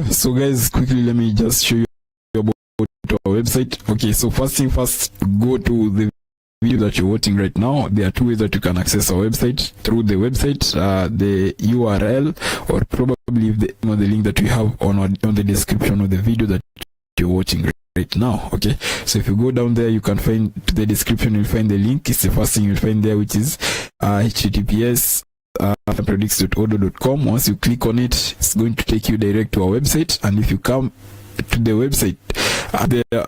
So guys, quickly let me just show you about our website. Okay, so first thing first, go to the video that you're watching right now. There are two ways that you can access our website. Through the website, the URL, or probably the link that we have on the description of the video that you're watching right now. Okay, so if you go down there, you can find the description, you'll find the link. It's the first thing you'll find there, which is https predicts.odo.com. Once you click on it, it's going to take you direct to our website. And if you come to the website, the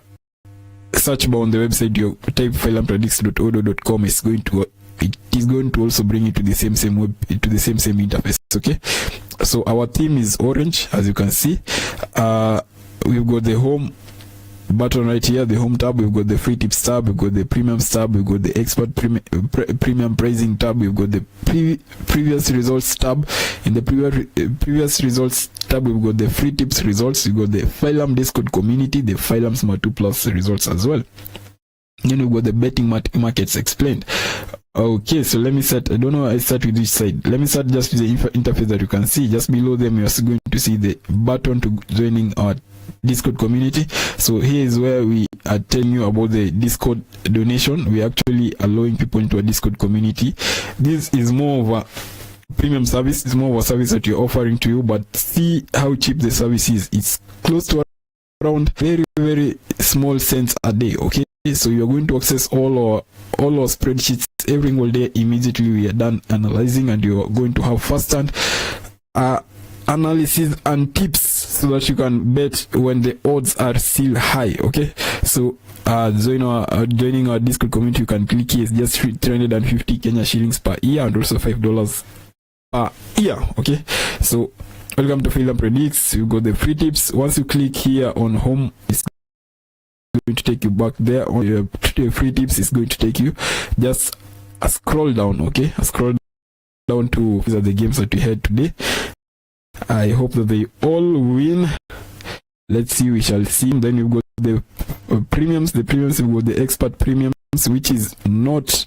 search bar on the website, you type phylum is going to also bring you to the same interface. Okay, so our theme is orange, as you can see. We've got the home button right here, the home tab. We've got the free tips tab, we've got the premium tab, we've got the expert premium pricing tab, we've got the previous results tab. In the previous results tab, we've got the free tips results, we've got the Phylum Discord community, the Phylum Smart 2 Plus results as well. Then we've got the betting markets explained. Okay, so let me start. I don't know, I start with which side. Let me start just with the interface that you can see. Just below them, you're going to see the button to joining our Discord community. So here is where we are telling you about the Discord donation. We are actually allowing people into a Discord community. This is more of a premium service. It's more of a service that we're offering to you, but see how cheap the service is. It's close to around very small cents a day. Okay, so you're going to access all our spreadsheets every single day. Immediately we are done analyzing, and you're going to have first-hand analysis and tips so that you can bet when the odds are still high. Okay, so joining our Discord community, you can click here. It's just 350 Kenya shillings per year, and also $5 per year. Okay, so welcome to Phylum Predicts. You got the free tips. Once you click here on home, it's going to take you back there. On your free tips, it's going to take you just a scroll down. Okay, a scroll down to these are the games that we had today. I hope that they all win. Let's see, we shall see. Then you've got the premiums. The premiums, you've got the expert premiums, which is not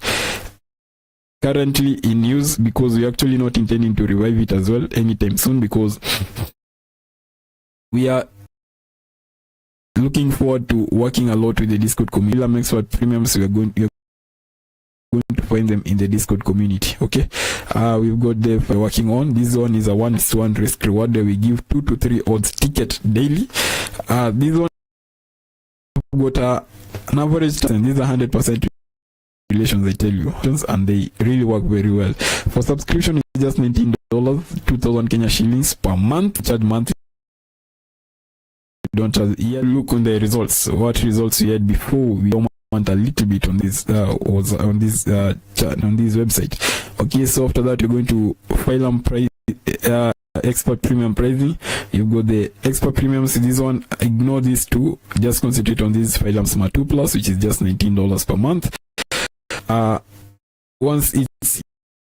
currently in use because we're actually not intending to revive it as well anytime soon, because we are looking forward to working a lot with the Discord community. Expert premiums, you're going to find them in the Discord community. Okay, we've got the working on. This one is a 1:1 risk reward where we give 2 to 3 odds ticket daily. This one got an average, and these are 100% relations, I tell you, and they really work very well. For subscription, it's just $19, 2,000 Kenya shillings per month. Charge monthly. Don't charge year. Look on the results. What results we had before. We want a little bit on this on this website. Okay, so after that, you're going to Phylum price expert premium pricing. You've got the expert premiums. This one, ignore these two, just concentrate on this Phylum Smart 2 Plus, which is just $19 per month. Once it's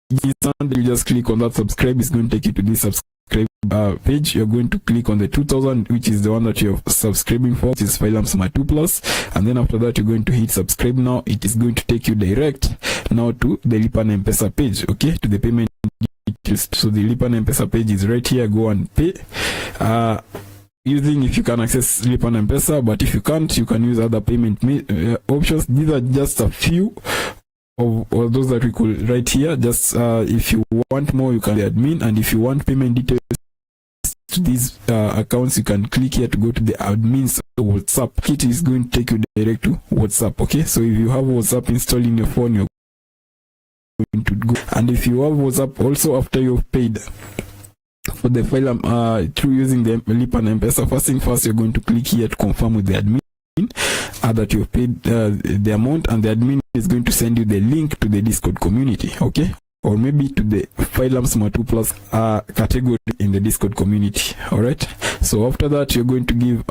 installed, you just click on that subscribe. It's going to take you to this subscribe page. You're going to click on the 2000, which is the one that you're subscribing for, which is Phylum Smart 2 Plus, and then after that, you're going to hit subscribe now. It is going to take you direct now to the Lipa na M-Pesa page. Okay, to the payment details. So the Lipa na M-Pesa page is right here. Go and pay using, if you can access Lipa na M-Pesa, but if you can't, you can use other payment options. These are just a few of those that we could write here. Just if you want more, you can the admin, and if you want payment details to these accounts, you can click here to go to the admin's WhatsApp. It is going to take you direct to WhatsApp. Okay, so if you have WhatsApp installed in your phone, you're going to go, and if you have WhatsApp also after you've paid for the Phylum through using the Lipa na M-Pesa, first thing first, you're going to click here to confirm with the admin that you've paid the amount, and the admin is going to send you the link to the Discord community. Okay, or maybe to the Phylum Smart 2 Plus category in the Discord community. All right, so after that, you're going to give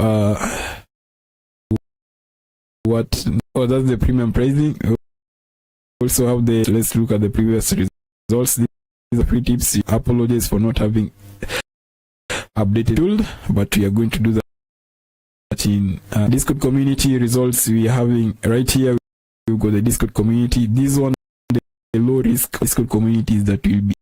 that's the premium pricing. Also have the, let's look at the previous results. These are free tips. Apologies for not having updated tool, but we are going to do that in Discord community results. We are having right here, we've got the Discord community. This one, the low risk Discord communities that will be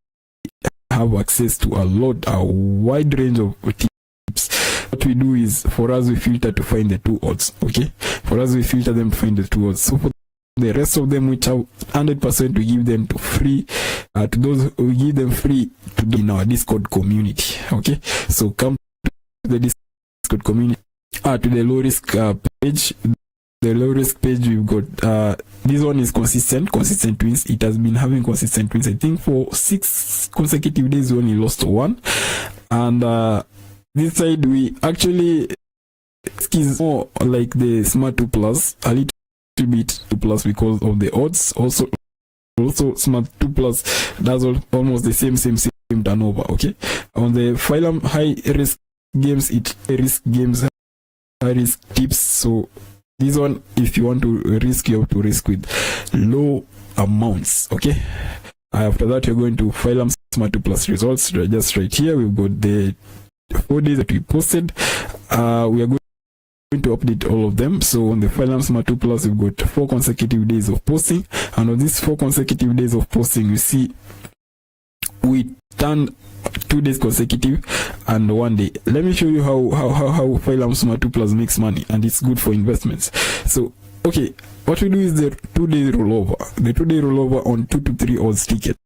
have access to a wide range of tips. what we do is, for us, we filter to find the 2 odds. Okay, for us, we filter them to find the 2 odds. So for the rest of them, which have 100%, we give them to free, to those we give them free to do in our Discord community. Okay, so come to the Discord community, to the low risk page. The low risk page, we've got this one is consistent wins. It has been having consistent wins. I think for 6 consecutive days we only lost 1. And this side, we actually is more like the Smart 2 Plus, a little bit 2 Plus because of the odds. Also Smart 2 Plus does almost the same turnover. Okay, on the Phylum high risk games, high risk tips. So this one, if you want to risk, you have to risk with low amounts. Okay, after that, you're going to Phylum Smart 2 Plus results. Just right here, we've got the 4 days that we posted. We are going to update all of them. So on the Phylum Smart 2 Plus, we've got 4 consecutive days of posting, and on these 4 consecutive days of posting, you see we turned 2 days consecutive and 1 day. Let me show you how Phylum Smart 2 Plus makes money, and it's good for investments. So okay, what we do is the 2-day rollover. The 2-day rollover on 2 to 3 odds ticket.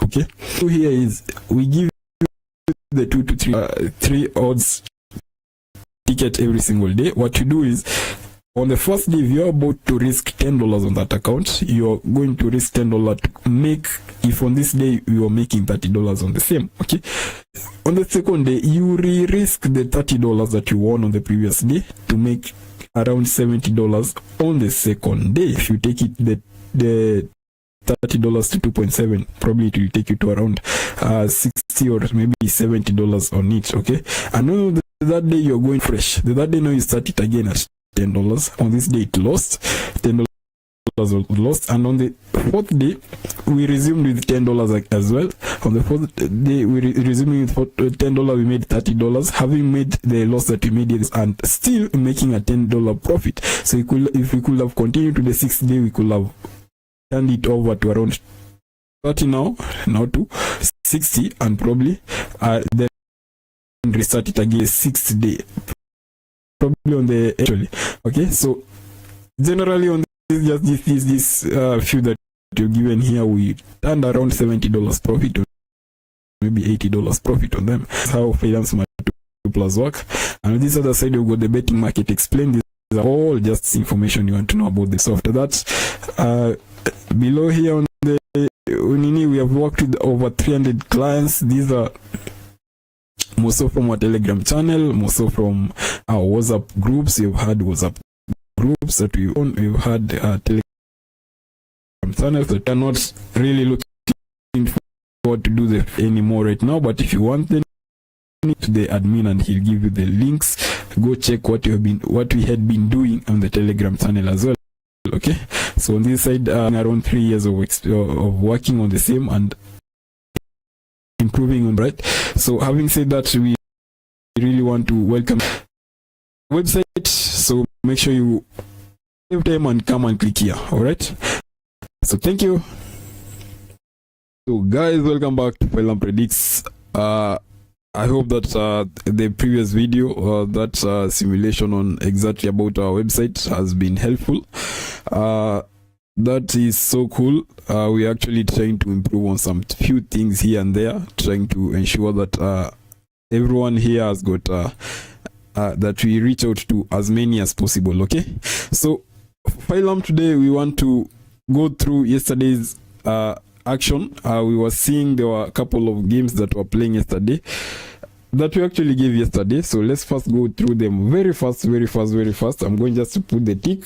Okay, so here is, we give you the 2 to 3 odds ticket every single day. What you do is, on the first day, if you're about to risk $10 on that account, you're going to risk $10 to make, if on this day you are making $30 on the same. Okay, on the second day, you risk the $30 that you won on the previous day to make around $70 on the second day. If you take it the $30 to 2.7, probably it will take you to around 60 or maybe $70 on each. Okay, and on that day you're going fresh. That day now you start it again at $10. On this day it lost $10 lost, and on the 4th day we resumed with $10 as well. On the 4th day we resumed with $10. We made $30, having made the loss that we made, and still making a $10 profit. So if we could have continued to the 6th day, we could have turned it over to around 30 now to 60, and probably then restart it again 6th day, probably on the actually. Okay, so generally on this few that you're given here, we turned around $70 profit, or maybe $80 profit on them. That's how Phylum Smart 2 Plus work. And on this other side, you've got the betting market explained. These are all just information you want to know about this. So after that, below here on the Unini, we have worked with over 300 clients. These are most of from our Telegram channel, most of from our WhatsApp groups. You've had WhatsApp groups that we own. We've had Telegram channels that are not really looking forward to do that anymore right now. But if you want them, to the admin and he'll give you the links. Go check what we had been doing on the Telegram channel as well. Okay, so on this side, around 3 years of working on the same and improving on, right? So having said that, we really want to welcome website, so make sure you save time and come and click here. All right, so thank you. So guys, welcome back to Phylum Predicts. I hope that the previous video, that simulation on exactly about our website has been helpful. That is so cool. We're actually trying to improve on some few things here and there, trying to ensure that everyone here has got that we reach out to as many as possible. Okay, so Phylum, today we want to go through yesterday's action. We were seeing there were a couple of games that were playing yesterday that we actually gave yesterday. So let's first go through them very fast. I'm going just to put the tick.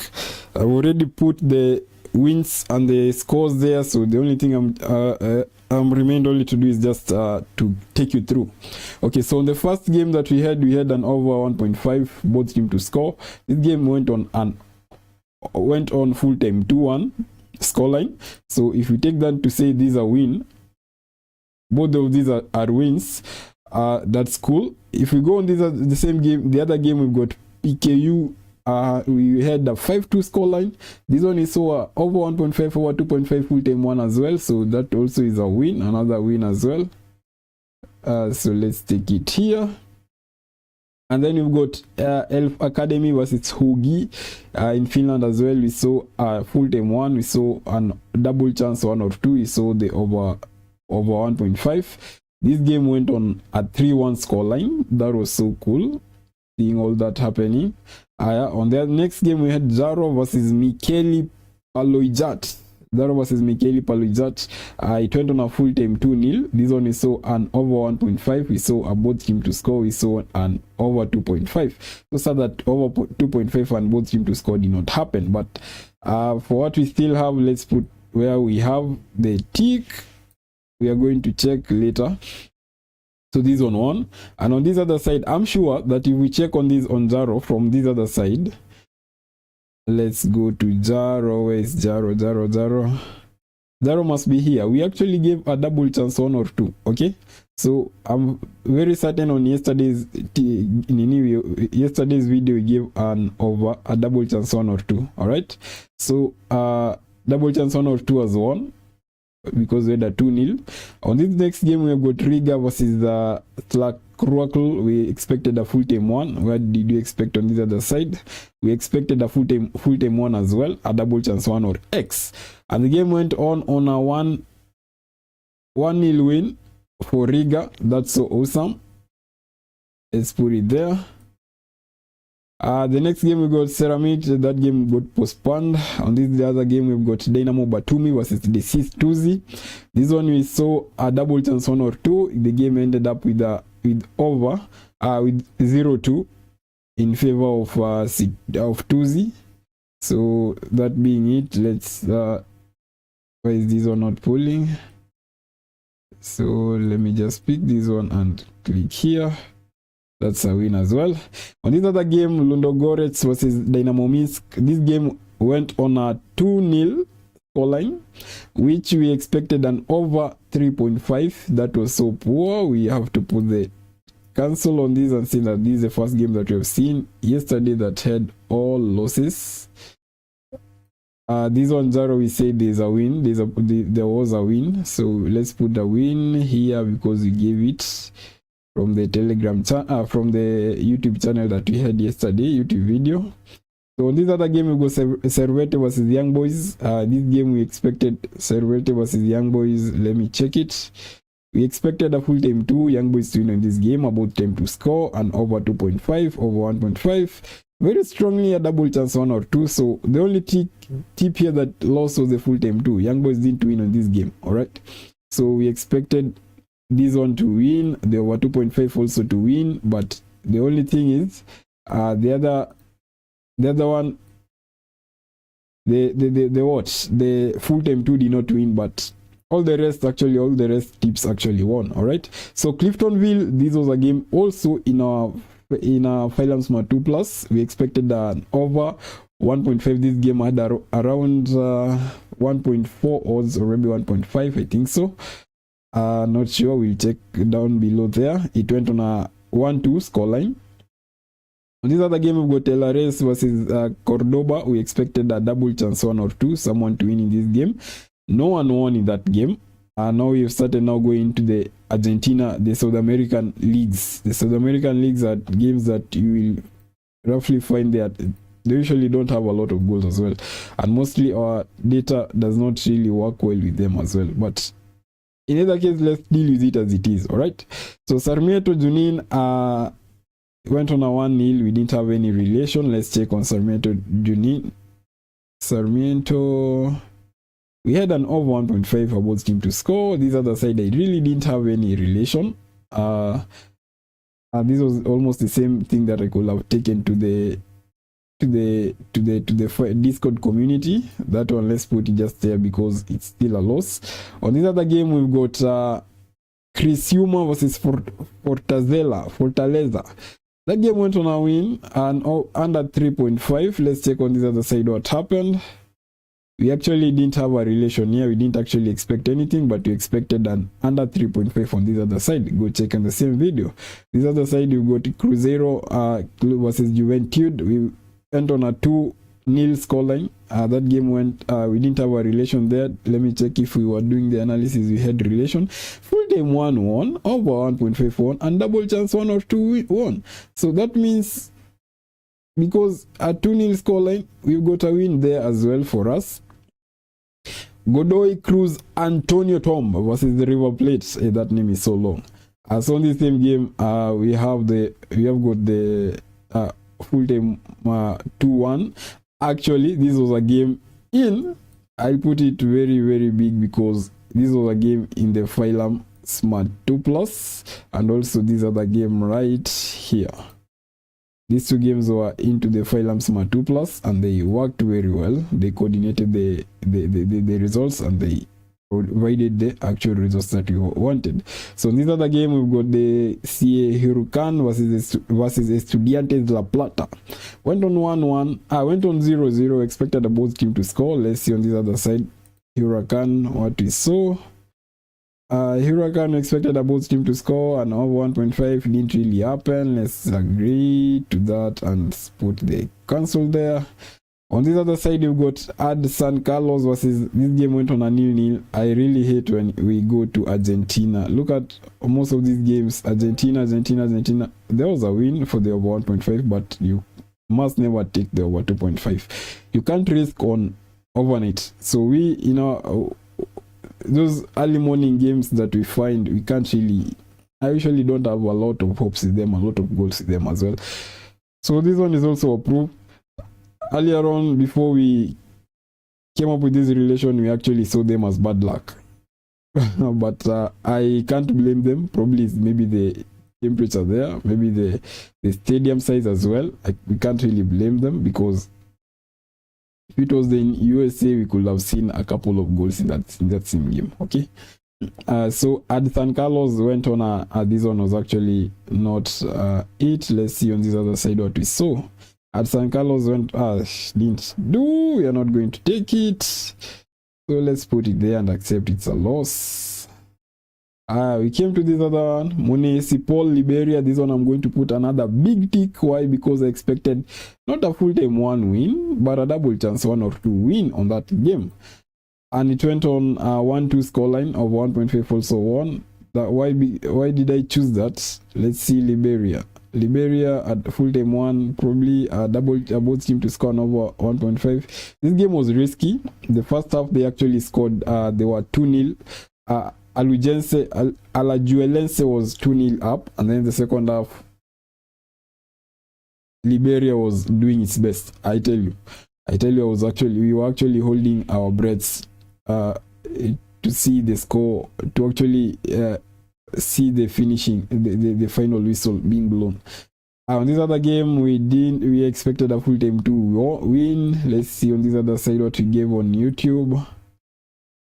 I've already put the wins and the scores there, so the only thing I'm remained only to do is just to take you through. Okay, so on the first game that we had an over 1.5 both team to score. This game went on full time 2-1 scoreline. So if we take that to say these are win, both of these are wins, that's cool. If we go on the same game, the other game we've got PKU. We had a 5-2 scoreline. This one is over 1.5 over 2.5 full time one as well. So that also is a win, another win as well. So let's take it here. And then we've got Elf Academy versus Hugi in Finland as well. We saw full time 1. We saw a double chance 1 or 2. We saw the over 1.5. This game went on a 3-1 scoreline. That was so cool, seeing all that happening. On the next game, we had Jaro versus Micheli Paloijat. Jaro versus Micheli Paloijat. It went on a full time 2-0. This one we saw an over 1.5. We saw a both team to score. We saw an over 2.5. So sad that over 2.5 and both team to score did not happen. But for what we still have, let's put where we have the tick. We are going to check later. So this on 1. And on this other side, I'm sure that if we check on this on Jaro from this other side, let's go to Jaro. Where is Jaro? Jaro must be here. We actually gave a double chance 1 or 2. Okay, so I'm very certain on yesterday's video we gave an over a double chance 1 or 2. All right, so double chance 1 or 2 as 1, because we had a 2-0. On this next game, we have got Riga versus the Slackrockle. We expected a full time 1. What did you expect on this other side? We expected a full time 1 as well, a double chance 1 or X. And the game went on a 1-0 win for Riga. That's so awesome. Let's put it there. The next game we got Ceramit. That game got postponed. On this the other game we've got Dynamo Batumi versus the Sis Tuzi. This one we saw a double chance 1 or 2. The game ended up with over with 0-2 in favor of Tuzi. So that being it, let's why is this one not pulling? So let me just pick this one and click here. That's a win as well. On this other game, Lundogorets versus Dynamo Minsk. This game went on a 2-0 scoreline, which we expected an over 3.5. That was so poor. We have to put the cancel on this and see that this is the first game that we have seen yesterday that had all losses. This one, Zaro, we say there's a win. There was a win. So let's put the win here because we gave it from the Telegram channel, from the YouTube channel that we had yesterday, YouTube video. So on this other game, we go Servette versus Young Boys. This game we expected Servette versus Young Boys. Let me check it. We expected a full time 2, Young Boys to win in this game, about time to score, and over 2.5, over 1.5. Very strongly a double chance 1 or 2. So the only tip here that lost was the full time 2. Young Boys didn't win on this game. All right. So we expected this one to win, the over 2.5 also to win, but the only thing is the other one, the full time 2 did not win, but all the rest tips actually won. All right, so Cliftonville, this was a game also in a Phylum Smart 2 Plus. We expected an over 1.5. This game had around 1.4 odds, or maybe 1.5, I think so. Not sure, we'll check down below there. It went on a 1-2 scoreline. On this other game, we've got LRS versus Cordoba. We expected a double chance 1 or 2, someone to win in this game. No one won in that game. Now we've started going to the Argentina, the South American leagues. The South American leagues are games that you will roughly find that they usually don't have a lot of goals as well. And mostly our data does not really work well with them as well. But in either case, let's deal with it as it is. All right. So Sarmiento Junin went on a 1-0. We didn't have any relation. Let's check on Sarmiento Junin. Sarmiento, we had an over 1.5 for both team to score. This other side, I really didn't have any relation. This was almost the same thing that I could have taken to the Discord community. That one, let's put it just there because it's still a loss. On this other game, we've got Criciúma versus Fortaleza. That game went on a win and under 3.5. Let's check on this other side what happened. We actually didn't have a relation here. We didn't actually expect anything, but we expected an under 3.5 on this other side. Go check on the same video. This other side, we've got Cruzeiro versus Juventude. We went on a 2-0 nil scoreline. That game went, we didn't have a relation there. Let me check if we were doing the analysis. We had relation. Full time 1-1, over 1.51, and double chance 1 or 2 1. So that means because a 2-0 scoreline, we've got a win there as well for us. Godoy Cruz Antonio Tom versus the River Plate. Hey, that name is so long. So in the same game, we have got the full time 2-1. Actually, this was a game in, I put it very, very big because this was a game in the Phylum Smart 2 Plus, and also this other game right here. These two games were into the Phylum Smart 2 Plus, and they worked very well. They coordinated the results, and they provided the actual results that you wanted. So in this other game, we've got the CA Huracan versus Estudiantes La Plata. Went on 1-1. Went on 0-0. Expected a both team to score. Let's see on this other side. Huracan, what we saw. Huracan expected a both team to score, and over 1.5 didn't really happen. Let's agree to that and put the cancel there. On this other side, you've got San Carlos versus, this game went on a 0-0. I really hate when we go to Argentina. Look at most of these games. Argentina. There was a win for the over 1.5, but you must never take the over 2.5. You can't risk on overnight. So we, those early morning games that we find, we can't really, I usually don't have a lot of hopes in them, a lot of goals in them as well. So this one is also approved. Earlier on, before we came up with this relation, we actually saw them as bad luck. But I can't blame them. Probably it's maybe the temperature there, maybe the stadium size as well. We can't really blame them, because if it was in USA, we could have seen a couple of goals in that same game. Okay. So San Carlos went on this one was actually not it. Let's see on this other side what we saw. San Carlos went, didn't do, we are not going to take it. So let's put it there and accept it's a loss. We came to this other one, Municipal Liberia. This one I'm going to put another big tick. Why? Because I expected not a full-time 1 win, but a double chance 1 or 2 win on that game. And it went on 1-2 scoreline of 1.5 also won. Why did I choose that? Let's see Liberia at full-time 1, probably both team to score over 1.5. This game was risky. The first half they actually scored, they were 2-0. Alajuelense was 2-0 up, and then the second half Liberia was doing its best. I tell you we were actually holding our breaths to see the score, to actually see the finishing, the final whistle being blown. On this other game, we expected a full-time 2 win. Let's see on this other side what we gave on YouTube.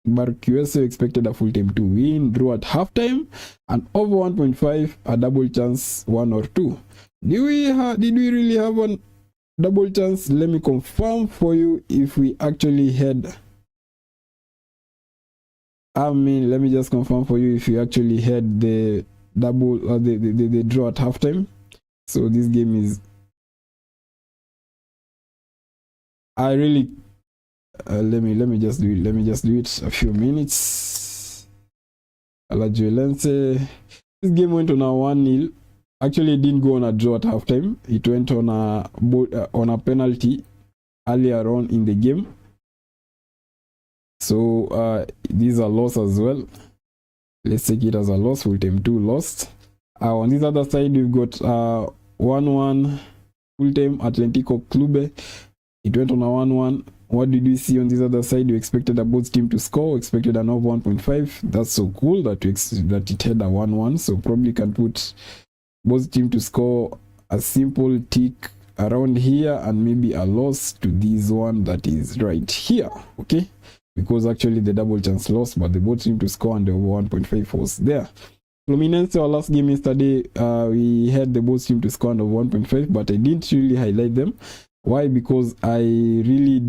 Barquesa expected a full-time 2 win, draw at halftime, and over 1.5, a double chance 1 or 2. Did we really have a double chance? Let me confirm for you if we actually had. Let me just confirm for you if you actually had the double the draw at halftime. So this game is, I really let me just do it a few minutes. Alajuelense, this game went on a 1-0. Actually, it didn't go on a draw at halftime. It went on a penalty earlier on in the game. So these are loss as well. Let's take it as a loss. Full-time 2 lost. On this other side, we've got 1-1 full-time Atlético Clube. It went on a 1-1. What did we see on this other side? We expected a both team to score, expected an over 1.5. That's so cool that it had a 1-1. So probably can put both team to score, a simple tick around here, and maybe a loss to this one that is right here. Okay, because actually the double chance lost, but the both team to score and the over 1.5 was there. Fluminense, our last game yesterday, we had the both team to score and over 1.5, but I didn't really highlight them. Why? Because I really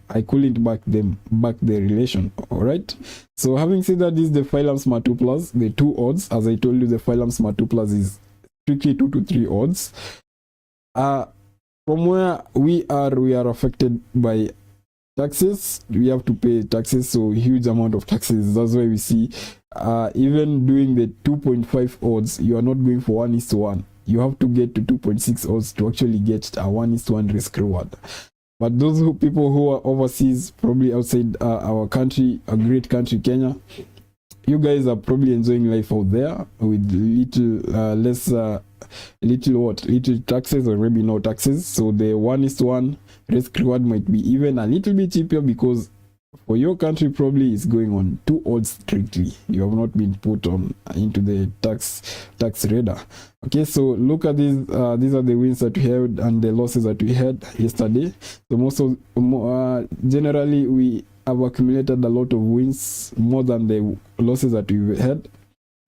I couldn't back the relation. Alright. So having said that, this is the Phylum Smart 2 Plus, the 2 odds. As I told you, the Phylum Smart 2 Plus is strictly 2 to 3 odds. from where we are affected by taxes. We have to pay taxes, so huge amount of taxes. That's why we see even doing the 2.5 odds, you are not going for 1:1. You have to get to 2.6 odds to actually get a 1:1 risk reward. But those people who are overseas, probably outside our country, a great country, Kenya, you guys are probably enjoying life out there with little taxes, or maybe no taxes. So the 1:1 risk reward might be even a little bit cheaper, because for your country probably is going on 2 odds strictly. You have not been put on into the tax radar. Okay, so look at these. These are the wins that we had and the losses that we had yesterday. So generally we have accumulated a lot of wins, more than the losses that we had.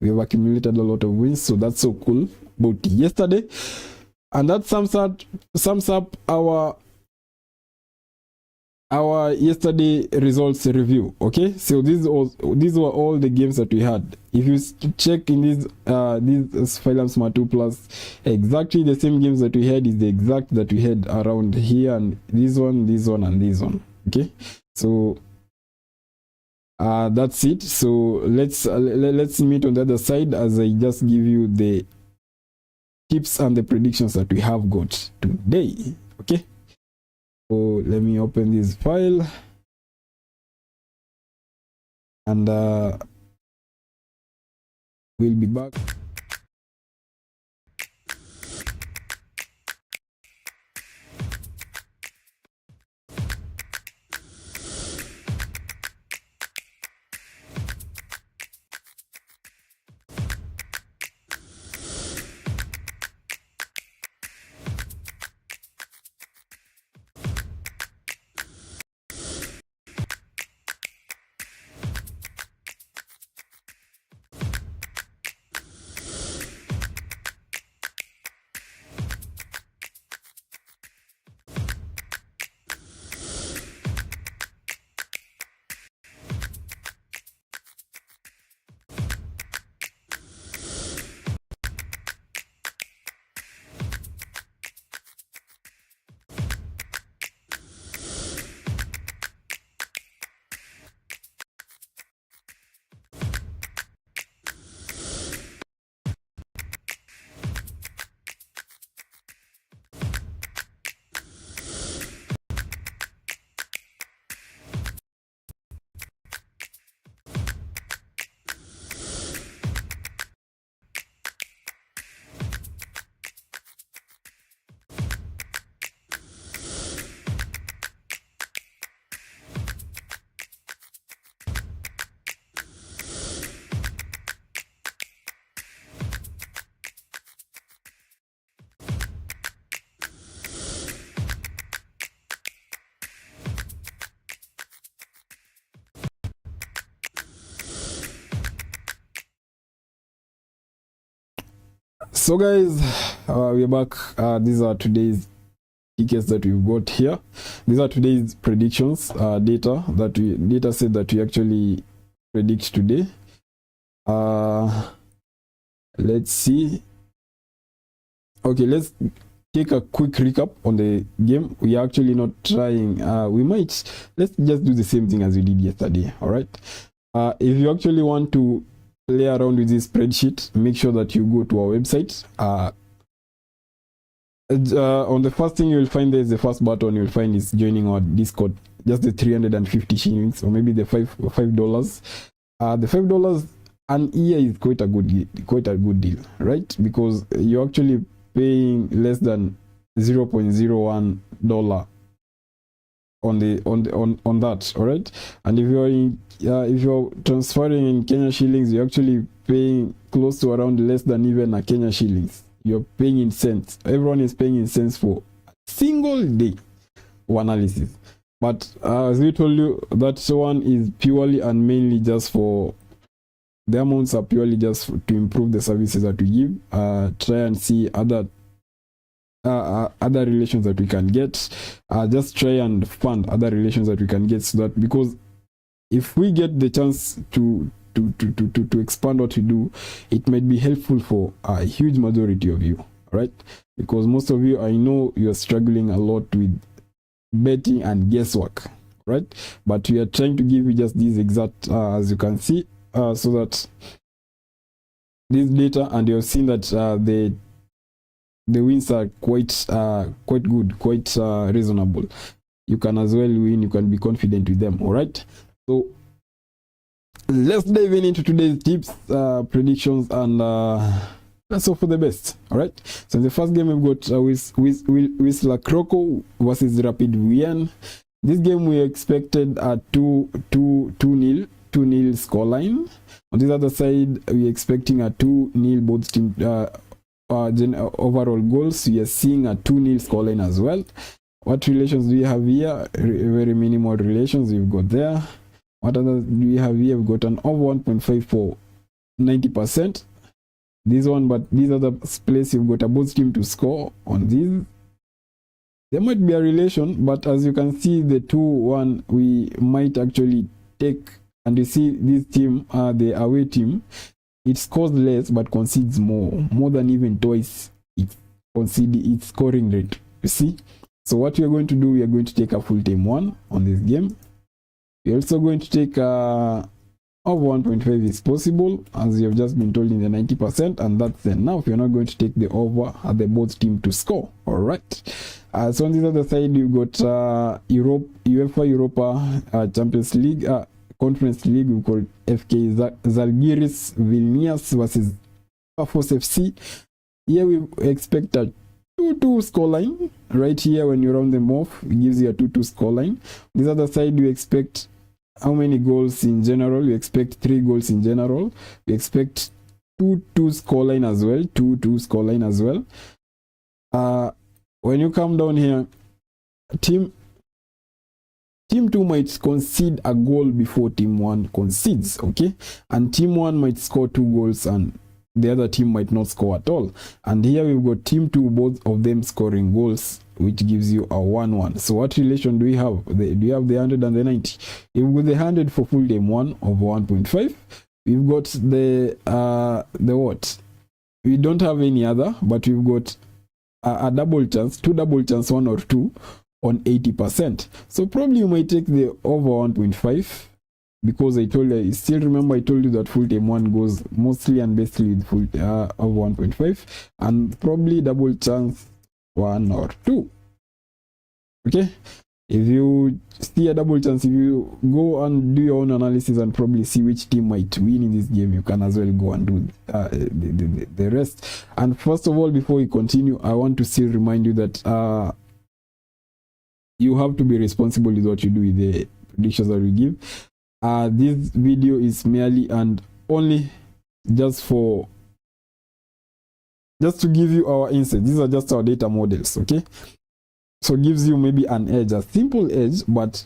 We have accumulated a lot of wins, so that's so cool about yesterday. And that sums up our yesterday results review. Okay, so these were all the games that we had. If you check in these Phylum Smart 2 Plus, exactly the same games that we had is the exact that we had around here, and this one, and this one. Okay, so that's it. So let's meet on the other side as I just give you the tips and the predictions that we have got today. Okay, so let me open this file, and we'll be back. So guys, we're back. These are today's tickets that we've got here. These are today's predictions, data set that we actually predict today. Let's see. Okay, let's take a quick recap on the game. We are actually not trying. Let's just do the same thing as we did yesterday. All right. If you actually want to play around with this spreadsheet, make sure that you go to our website. On the first thing you'll find, there's the first button you'll find is joining our Discord. Just the 350 shillings, or maybe the $5. The $5 an year is quite a good deal, right? Because you're actually paying less than $0.01 on that. All right, and if you're transferring in Kenya shillings, you're actually paying close to around less than even a Kenya shillings. You're paying in cents. Everyone is paying in cents for a single day of analysis. But as we told you, that one is purely and mainly just for the amounts are purely just to improve the services that we give. Try and see other relations that we can get. Just try and fund other relations that we can get, so that, because if we get the chance to expand what we do, it might be helpful for a huge majority of you. All right, because most of you, I know you're struggling a lot with betting and guesswork, right? But we are trying to give you just these exact as you can see, so that this data, and you've seen that the wins are quite good, quite reasonable. You can as well win, you can be confident with them. All right, so let's dive into today's tips, predictions, and let's hope for the best. All right, so in the first game we've got Whistler Croco versus Rapid Wien. This game we expected a 2-0 scoreline. On the other side, we're expecting a 2-0 both team overall goals. We are seeing a 2-0 scoreline as well. What relations do we have here? Very minimal relations we've got there. What other do we have here? We've got an over 1.5 for 90%. This one, but these other place you've got a both team to score on this. There might be a relation, but as you can see, the 2-1 we might actually take, and you see this team, the away team, it scores less but concedes more than even twice its scoring rate. You see? So what we are going to do, we are going to take a full time 1 on this game. We're also going to take over 1.5 is possible, as you have just been told in the 90%, and that's enough. You're not going to take the over at the both team to score. All right. So on the other side, you've got UEFA Europa Champions League Conference League. We've got FK Zalgiris Vilnius versus Pafos FC. Here we expect a 2-2 scoreline. Right here, when you round them off, it gives you a 2-2 scoreline. On the other side, we expect how many goals in general? We expect 3 goals in general. We expect 2-2 scoreline as well. 2-2 scoreline as well. When you come down here, team 2 might concede a goal before team 1 concedes, okay? And team 1 might score 2 goals and the other team might not score at all. And here we've got team 2, both of them scoring goals, which gives you a 1-1. So what relation do we have? Do we have the 100 and the 90? We've got the 100 for full time 1 over 1.5. We've got the what? We don't have any other, but we've got a double chance, 2 double chance, 1 or 2 on 80%. So probably you might take the over 1.5, because I still remember I told you that full time 1 goes mostly and basically with full over 1.5, and probably double chance 1 or 2. Okay, if you see a double chance, if you go and do your own analysis and probably see which team might win in this game, you can as well go and do the rest. And first of all, before we continue, I want to still remind you that you have to be responsible with what you do with the predictions that we give. This video is merely and only just to give you our insights. These are just our data models, okay? So it gives you maybe an edge, a simple edge, but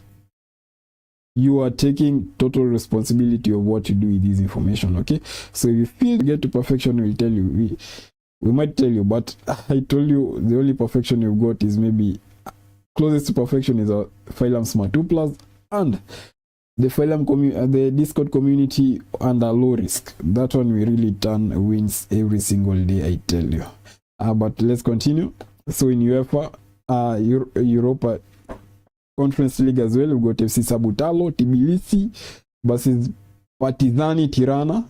you are taking total responsibility of what you do with this information, okay? So if you feel you get to perfection, we'll tell you. We might tell you, but I told you the only perfection you've got is maybe closest to perfection is a Phylum Smart 2 Plus and the Phylum the Discord community under low risk. That one we really turn wins every single day, I tell you. But let's continue. So in UEFA Europa Conference League as well, we've got FC Sabutalo Tbilisi versus Partizani Tirana.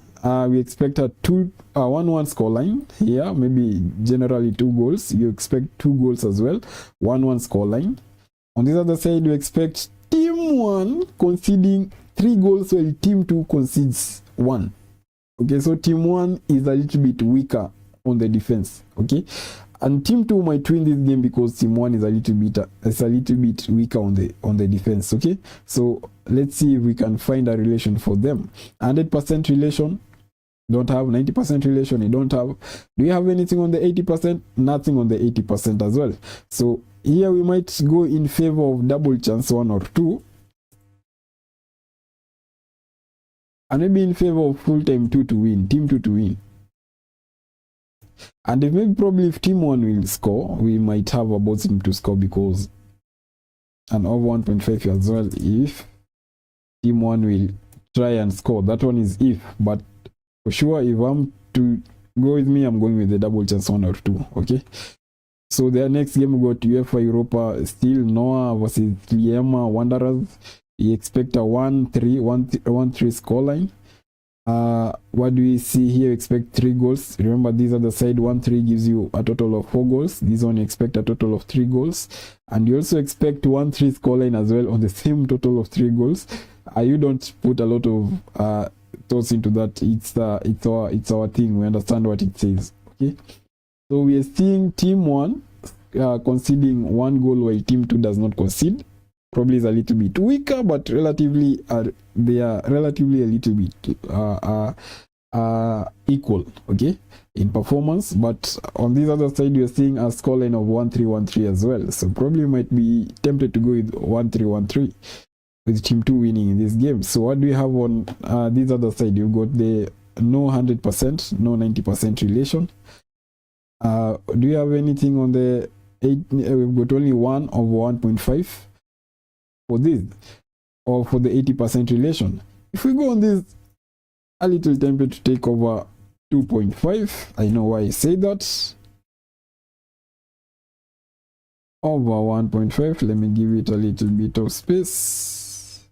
We expect a 1-1 scoreline here, maybe generally 2 goals. You expect 2 goals as well, 1-1 scoreline. On this other side, we expect team 1 conceding 3 goals while team 2 concedes 1. Okay, so team 1 is a little bit weaker on the defense, okay? And team 2 might win this game because team 1 is a little bit weaker on the defense, okay? So let's see if we can find a relation for them. 100% relation, don't have. 90% relation, you don't have. Do you have anything on the 80%? Nothing on the 80% as well. So here we might go in favor of double chance 1 or 2, and maybe in favor of full time 2 to win, team 2 to win. And if maybe probably if team 1 will score, we might have a both team to score, because an over 1.5 as well if team 1 will try and score. That one is if, but for sure if I'm to go with me, I'm going with the double chance 1 or 2. Okay, so the next game we got UEFA Europa, still Noah versus Liema Wanderers. You expect a 1-3 scoreline. What do we see here? You expect 3 goals. Remember, these are the side. 1-3 gives you a total of 4 goals. This one you expect a total of 3 goals, and you also expect 1-3 scoreline as well on the same total of 3 goals. You don't put a lot of thoughts into that. It's our thing. We understand what it says. Okay, so we are seeing team 1 conceding 1 goal while team 2 does not concede. Probably is a little bit weaker, but relatively they are relatively a little bit equal, okay, in performance. But on this other side, you're seeing a scoreline of 1-3 as well. So probably might be tempted to go with 1-3 with team 2 winning in this game. So what do we have on this other side? You've got the no 100%, no 90% relation. Do you have anything on the 8? We've got only 1 over 1.5 for this, or for the 80% relation. If we go on this, a little tempted to take over 2.5. I know why I say that. Over 1.5. Let me give it a little bit of space.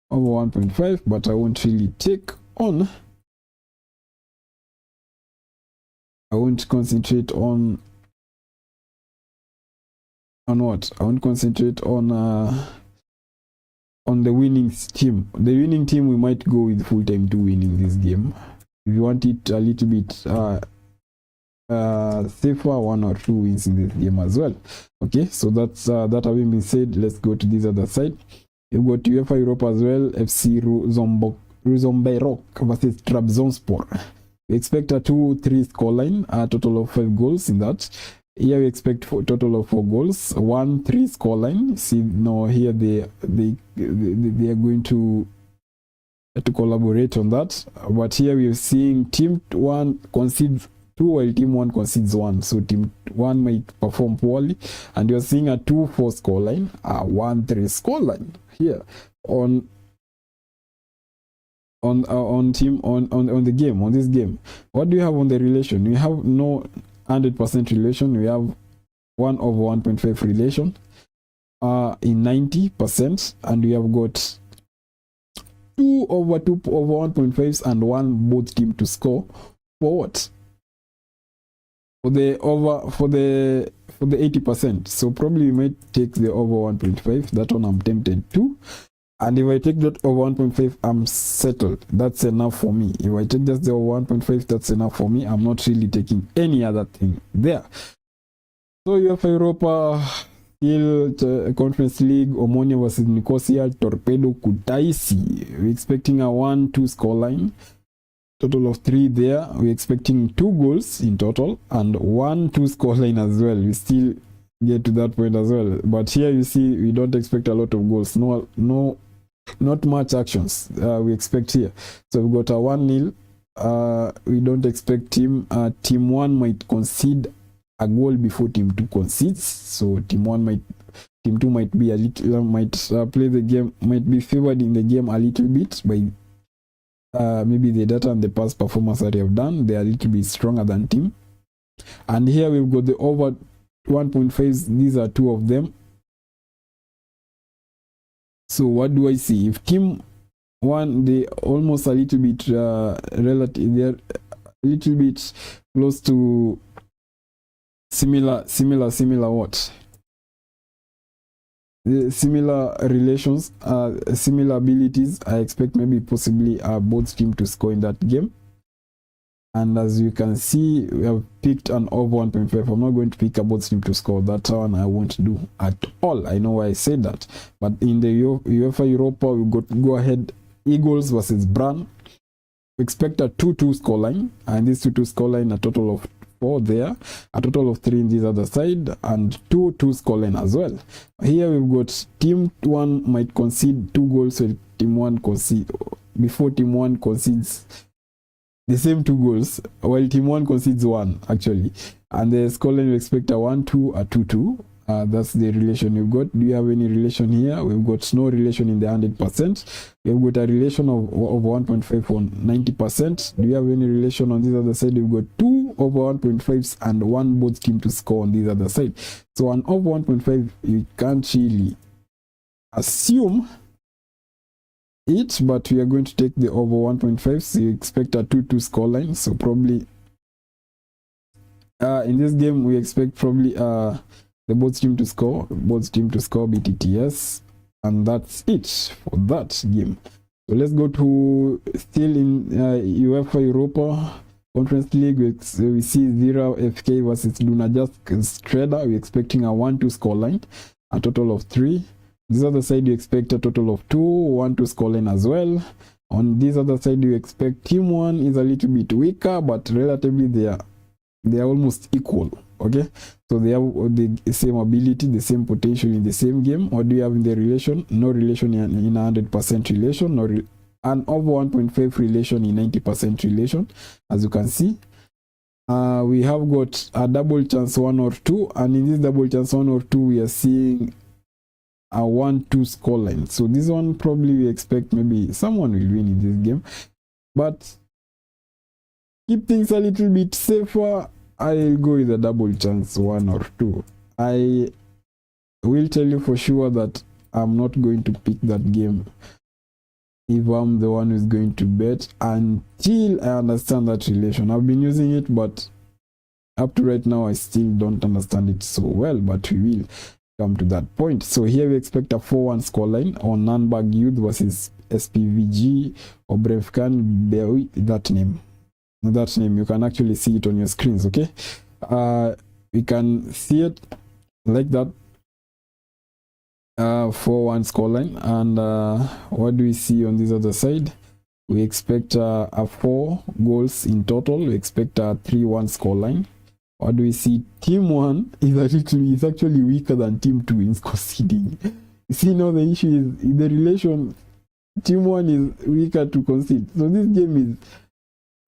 Over 1.5, but I won't really take on. I won't concentrate on what? I won't concentrate on the winning team. The winning team, we might go with full time to winning this game. If you want it a little bit safer, 1 or 2 wins in this game as well. Okay, so that's that having been said, let's go to this other side. You've got UEFA Europa as well. FC Ruzomberok versus Trabzonspor. We expect a 2-3 scoreline, a total of 5 goals in that. Here we expect a total of 4 goals, 1-3 scoreline. See, now here they are going to collaborate on that. But here we are seeing team 1 concedes 2 while team 1 concedes 1. So team 1 might perform poorly, and you're seeing a 2-4 scoreline, a 1-3 scoreline here on this game. What do you have on the relation? We have no 100% relation. We have 1 over 1.5 relation in 90%, and we have got 2 over 1.5s and 1 both team to score. For what? For the 80%. So probably we might take the over 1.5. That one I'm tempted to. And if I take that over 1.5, I'm settled. That's enough for me. If I take just the over 1.5, that's enough for me. I'm not really taking any other thing there. So UEFA Europa, still Conference League, Omonia versus Nicosia, Torpedo Kutaisi. We're expecting a 1-2 scoreline. Total of 3 there. We're expecting 2 goals in total and 1-2 scoreline as well. We still get to that point as well. But here you see we don't expect a lot of goals. Not much actions we expect here. So we've got a 1-0. We don't expect team 1 might concede a goal before team 2 concedes. So team 2 might be a little play the game, might be favored in the game a little bit by maybe the data and the past performance that they have done. They are a little bit stronger than team. And here we've got the over 1.5s. These are 2 of them. So what do I see? If team 1, they almost a little bit relative, they're a little bit close to similar what? Similar relations, similar abilities. I expect maybe possibly both team to score in that game. And as you can see, we have picked an over 1.5. I'm not going to pick a both team to score. That one I won't do at all. I know why I said that. But in the UEFA Europa, we got go ahead Eagles versus Brann. We expect a 2-2 scoreline, and this 2-2 scoreline, a total of 4 there, a total of 3 in this other side, and 2-2 scoreline as well. Here we've got team 1 might concede 2 goals, so team 1 concede before team 1 concedes the same 2 goals, while team 1 concedes 1 actually. And the scoreline we expect a 1-2, a 2-2, That's the relation we've got. Do you have any relation here? We've got no relation in the 100%. We've got a relation of 1.5 on 90%. Do you have any relation on this other side? We've got 2 over 1.5s and 1 both team to score on this other side. So an over 1.5, you can't really assume it, but we are going to take the over 1.5. So you expect a 2-2 scoreline. So probably in this game we expect probably the both team to score BTTS, and that's it for that game. So let's go to still in UEFA Europa Conference League. We see Zira FK versus Lunajask Streda. We're expecting a 1-2 scoreline, a total of 3. This other side you expect a total of 2, 1-2 scoreline as well. On this other side you expect team 1 is a little bit weaker, but relatively they are almost equal. Okay, so they have the same ability, the same potential in the same game. What do you have in the relation? No relation in 100% relation, an over 1.5 relation in 90% relation, as you can see. We have got a double chance 1 or 2, and in this double chance 1 or 2 we are seeing a 1-2 scoreline. So this one probably we expect maybe someone will win in this game, but keep things a little bit safer, I'll go with a double chance 1 or 2. I will tell you for sure that I'm not going to pick that game if I'm the one who's going to bet until I understand that relation. I've been using it, but up to right now I still don't understand it so well, but we will come to that point. So here we expect a 4-1 scoreline on Nürnberg Youth versus SPVG or Brevkan. That name, you can actually see it on your screens. Okay, we can see it like that, 4-1 scoreline. And what do we see on this other side? We expect a 4 goals in total. We expect a 3-1 scoreline. What do we see? Team 1 is actually weaker than team 2 in conceding. You see, now the issue is the relation. Team 1 is weaker to concede. So this game is,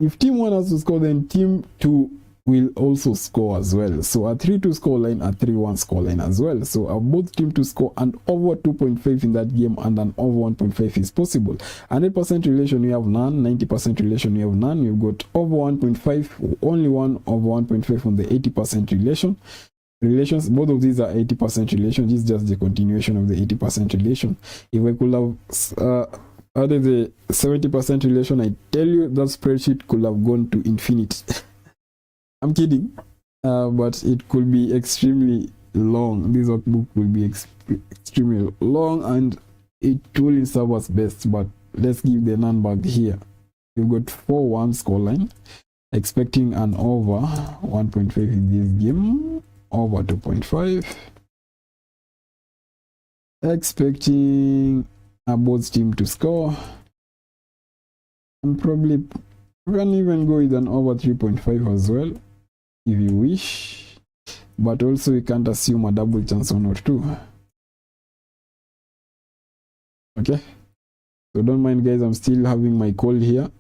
if team 1 has to score, then team 2 will also score as well. So a 3-2 scoreline, a 3-1 scoreline as well. So both team to score and over 2.5 in that game, and an over 1.5 is possible. 100% relation we have none, 90% relation we have none. We've got over 1.5, only one over 1.5 on the 80% relations. Both of these are 80% relation. This is just the continuation of the 80% relation. If I could have added the 70% relation, I tell you that spreadsheet could have gone to infinity. I'm kidding, but it could be extremely long. This workbook will be extremely long, and it will serve us best. But let's give the Nürnberg here. We've got 4-1 scoreline, expecting an over 1.5 in this game, over 2.5, expecting both team to score, and probably we can even go with an over 3.5 as well if you wish, but also we can't assume a double chance 1 or 2. Okay, so don't mind guys, I'm still having my call here.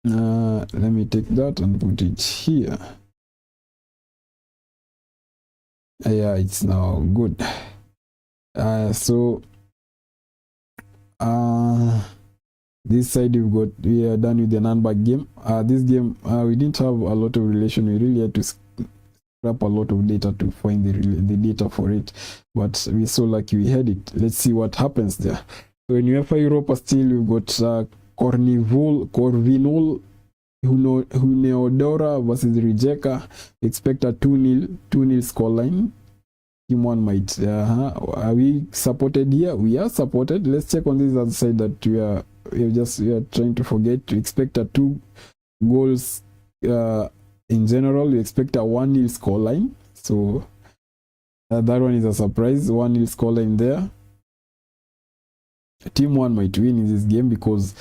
Let me take that and put it here. Yeah, it's now good. So this side we are done with the Nürnberg game. This game we didn't have a lot of relation. We really had to scrap a lot of data to find the data for it, but we're so lucky we had it. Let's see what happens there. So in UEFA Europa still we've got Corvinul Huneodora versus Rijeka. Expect a 2-0 scoreline. Team 1 might are we supported here? We are supported. Let's check on this other side that we are trying to forget. To expect a 2 goals in general. We expect a 1-0 scoreline. So that one is a surprise. 1-0 scoreline there. Team 1 might win in this game, because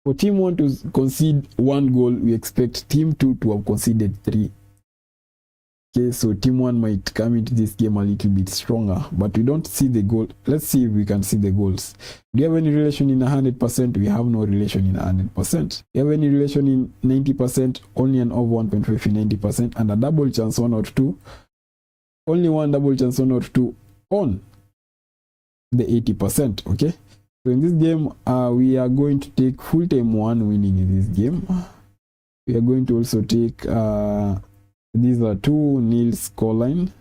for team 1 to concede 1 goal, we expect team 2 to have conceded 3. Okay, so team 1 might come into this game a little bit stronger, but we don't see the goal. Let's see if we can see the goals. Do you have any relation in 100%? We have no relation in 100%. Do you have any relation in 90%? Only an over 1.5 in 90%, and a double chance 1 or 2. Only one double chance 1 or 2 on the 80%. Okay, so in this game, we are going to take full time 1 winning in this game. We are going to also take these are 2-0 scoreline.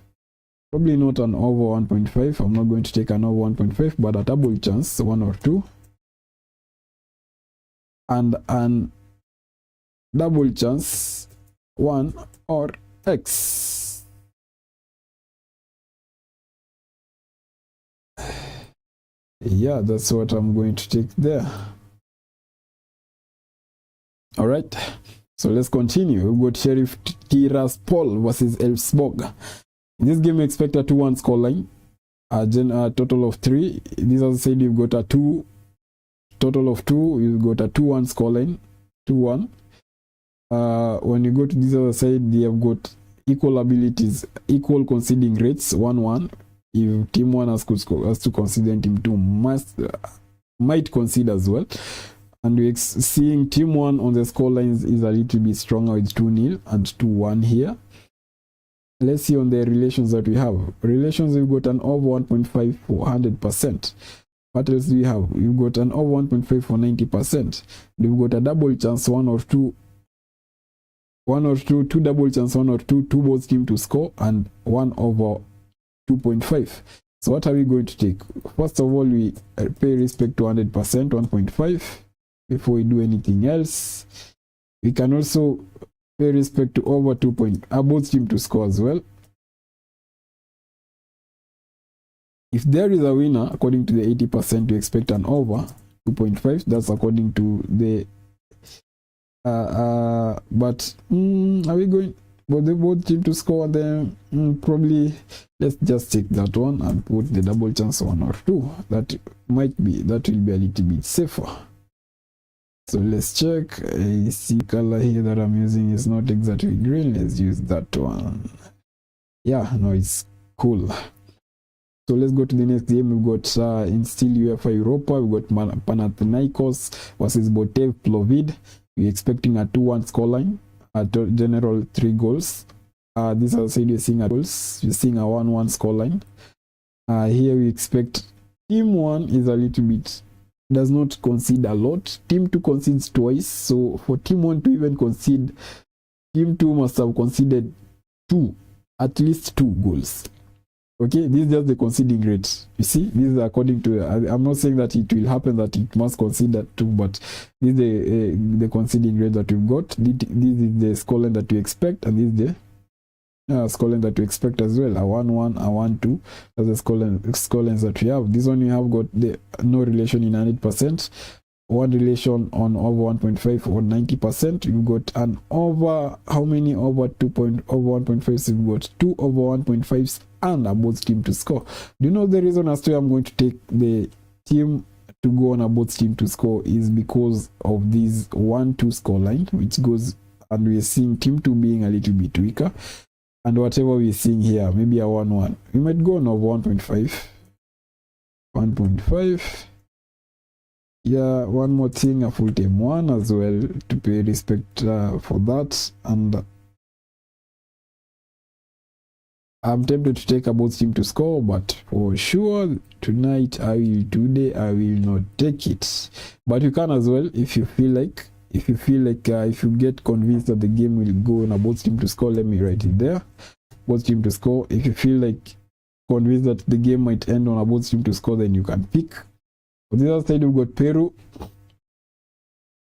Probably not an over 1.5. I'm not going to take an over 1.5, but a double chance 1 or 2, and an double chance 1 or X. Yeah, that's what I'm going to take there. All right, so let's continue. We've got Sheriff Tiraspol versus Elfsborg. In this game, we expect a 2-1 scoreline, a total of 3. This, as I said, you've got a total of 2. You've got a 2-1 scoreline, 2-1. When you go to this other side, they have got equal abilities, equal conceding rates, 1-1. If team 1 has to concede, and team 2 might concede as well. And we're seeing team 1 on the score lines is a little bit stronger with 2-0 and 2-1 here. Let's see on the relations that we have. Relations, we've got an over 1.5 for 100%. What else do we have? We've got an over 1.5 for 90%. We've got a double chance 1 or 2, 2 double chance 1 or 2, both team to score, and 1 over 2.5. So what are we going to take? First of all, we pay respect to 100%, 1.5. Before we do anything else, we can also pay respect to over 2 both team to score as well. If there is a winner, according to the 80%, we expect an over 2.5. That's according to the but are we going for the both team to score? Then probably let's just take that one and put the double chance 1 or 2. That will be a little bit safer. So let's check. I see color here that I'm using is not exactly green. Let's use that one. Yeah, no, it's cool. So let's go to the next game. We've got in still UEFA Europa. We've got Panathinaikos versus Botev Plovdiv. We're expecting a 2-1 scoreline. General 3 goals. This, as I said, you're seeing a goals. You're seeing a 1-1 scoreline. Here we expect team 1 is a little bit, does not concede a lot. Team 2 concedes twice. So for team 1 to even concede, team 2 must have conceded at least 2 goals. Okay, this is just the conceding rate. You see, this is according to, I'm not saying that it will happen that it must concede that 2, but this is the conceding rate that we've got. This is the scoreline that we expect, and this is the scoreline that we expect as well. A 1-1, a 1-2. That's the scorelines that we have. This one we have got the no relation in 100%. 1 relation on over 1.5 or 90%. We've got an over, how many over 1.5? So we've got 2 over 1.5s and a both team to score. Do you know the reason as to I'm going to take the team to go on a both team to score is because of this 1-2 scoreline, which goes, and we're seeing team 2 being a little bit weaker. And whatever we're seeing here, maybe a 1-1. We might go on over 1.5. 1.5. Yeah, one more thing, a full time 1 as well, to pay respect for that. And I'm tempted to take a both team to score, but for sure today I will not take it. But you can as well if you feel like, if you get convinced that the game will go on a both team to score. Let me write it there, both team to score. If you feel like convinced that the game might end on a both team to score, then you can pick. On the other side, we've got Peru,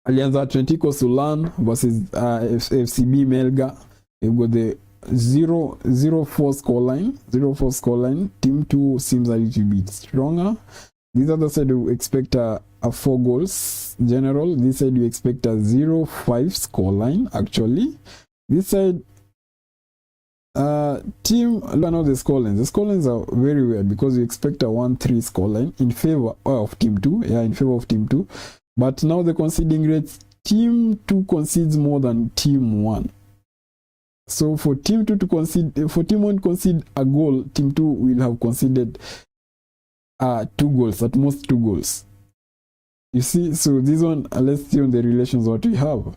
Alianza Atlético Sulan versus FCB Melga. We've got the 0-4 scoreline. 0-4 scoreline. Team 2 seems a little bit stronger. This other side, we expect a 4 goals general. This side, we expect a 0-5 scoreline, actually. This side, team, I don't know the scorelines. The scorelines are very weird because we expect a 1-3 scoreline in favor of team 2. Yeah, in favor of team 2. But now the conceding rates, team 2 concedes more than team 1. So for team 2 to concede, for team 1 to concede a goal, team 2 will have conceded 2 goals, at most 2 goals. You see, so this one, let's see on the relations what we have. Do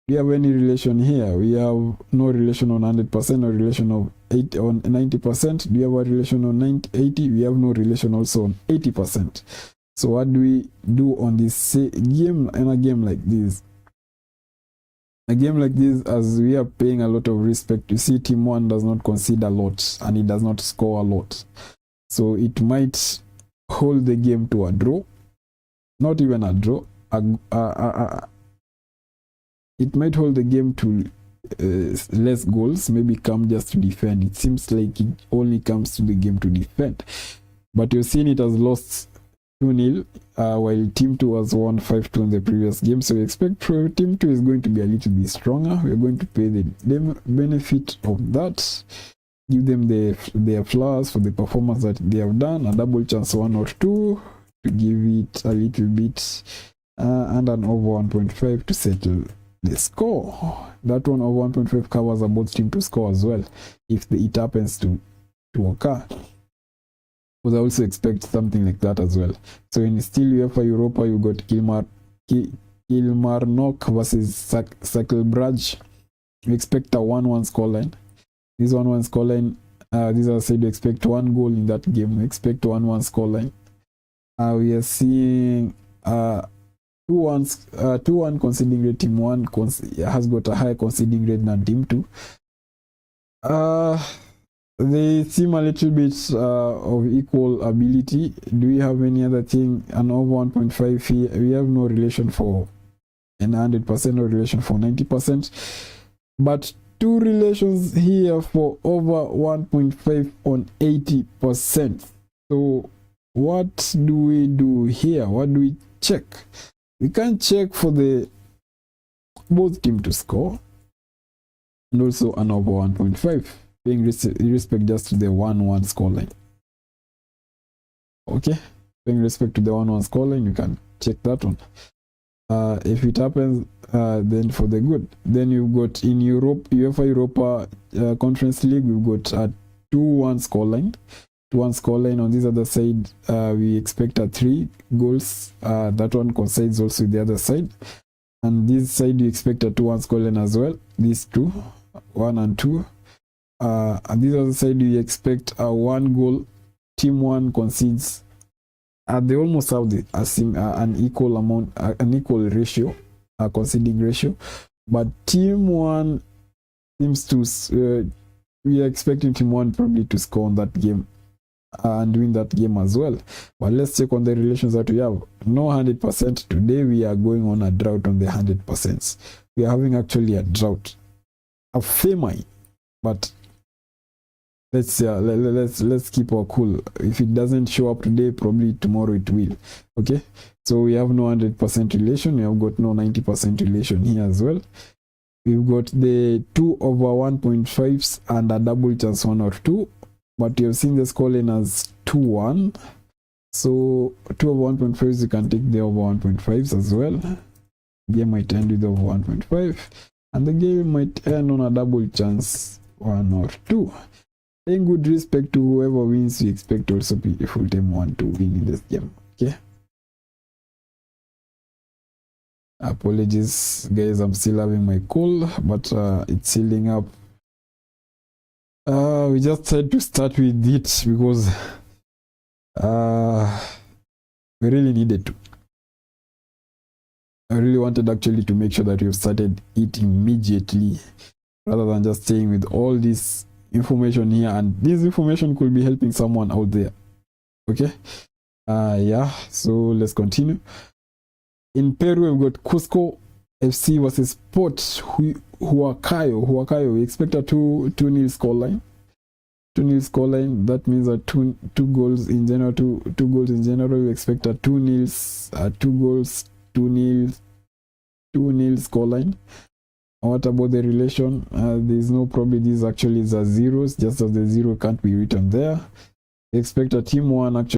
we have any relation here? We have no relation on 100%, or relation of 80 on 90%. Do we have a relation on 80? We have no relation also on 80%. So what do we do on this game? In a game like this, as we are paying a lot of respect, you see team 1 does not concede a lot and it does not score a lot, so it might hold the game to a draw, not even a draw, it might hold the game to less goals, maybe come just to defend. It seems like it only comes to the game to defend, but you're seeing it has lost 2-0, while team 2 has won 5-2 in the previous game. So we expect team 2 is going to be a little bit stronger. We're going to pay the benefit of that, give them their flowers for the performance that they have done, a double chance 1 or 2 to give it a little bit, and an over 1.5 to settle the score. That one over 1.5 covers both team to score as well, if it happens to occur. Because I also expect something like that as well. So in still UEFA Europa, you got Kilmarnock versus Cirkelbrugge. We expect a 1-1 scoreline. This 1-1 scoreline, these are said to expect 1 goal in that game. We expect 1-1 scoreline. We are seeing 2-1 conceding rate. Team 1 has got a higher conceding rate than team 2. They seem a little bit of equal ability. Do we have any other thing? An over 1.5 here. We have no relation for 100%, no relation for 90%, but 2 relations here for over 1.5 on 80%. So what do we do here? What do we check? We can check for the both team to score and also an over 1.5. Paying respect just to the 1-1 scoreline. Okay, paying respect to the 1-1 scoreline, you can check that one. If it happens, then for the good. Then you've got in Europe, UEFA Europa Conference League, we've got a 2-1 scoreline. 2-1 scoreline. On this other side, we expect a 3 goals. That one coincides also with the other side. And this side, you expect a 2-1 scoreline as well. These two, 1 and 2. And this other side, we expect a 1 goal. Team 1 concedes. They almost have an equal amount, an equal ratio, conceding ratio. But team 1 seems to, we are expecting team 1 probably to score on that game and win that game as well. But let's check on the relations that we have. No 100%. Today we are going on a drought on the 100%. We are having actually a drought, a famine. But let's keep our cool. If it doesn't show up today, probably tomorrow it will. Okay, so we have no 100% relation. We have got no 90% relation here as well. We've got the 2 over 1.5s and a double chance 1 or 2, but you have seen the scoreline as 2-1. So 2 over 1.5s, you can take the over 1.5s as well. Game might end with over 1.5, and the game might end on a double chance 1 or 2. Paying good respect to whoever wins, we expect also full team 1 to win in this game. Okay. Apologies, guys. I'm still having my cold, but it's healing up. We just had to start with it because we really needed to. I really wanted actually to make sure that we've started it immediately, rather than just staying with all this information here, and this information could be helping someone out there. Okay, yeah, so let's continue. In Peru, we've got Cusco FC versus Port Huacayo. We expect a 2-0 scoreline. 2-0 scoreline. That means that two goals in general. Two goals in general. We expect a 2-0, 2 goals, 2-0 scoreline. What about the relation? There's no, probably these actually is a zeros, just as the 0 can't be written there. We expect a team 1 actually